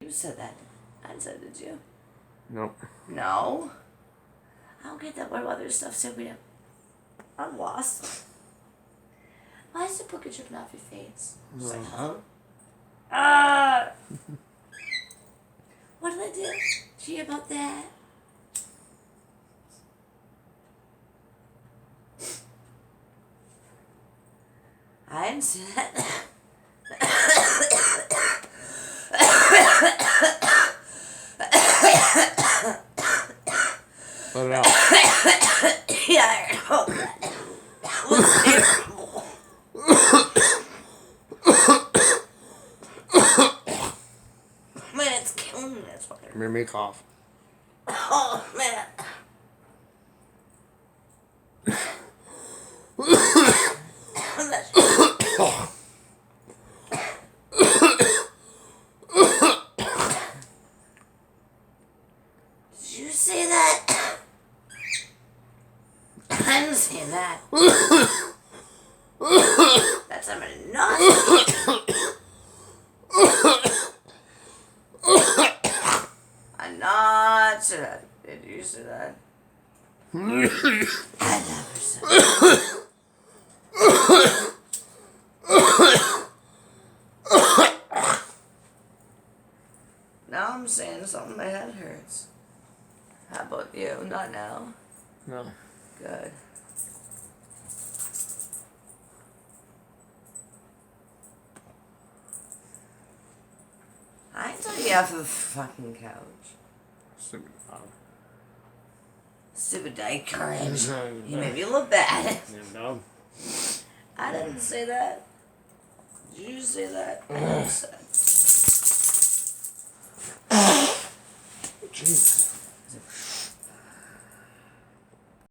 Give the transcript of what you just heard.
You said that. I didn't say it, did you? Nope. No? I don't get that. What about other stuff, Sylvia? I'm lost. Why is the booger dripping off your face? She's like, huh? Ah! What did I do? Did you hear about that? I didn't see that. Let it out. Yeah, I heard about that. That was terrible. Man, it's killing me. That's why. Made me cough. Oh, man. Did you see that? I didn't see that. That's somebody nuts. I'm not see that. Did you see that? I never said that. Now I'm saying something, my head hurts. How about you? Not now. No. Good. I ain't taking you off the fucking couch. Stupid dog. Stupid icon. You made me look bad. Damn dog. I didn't say that. Did you say that? I never said. Jeez.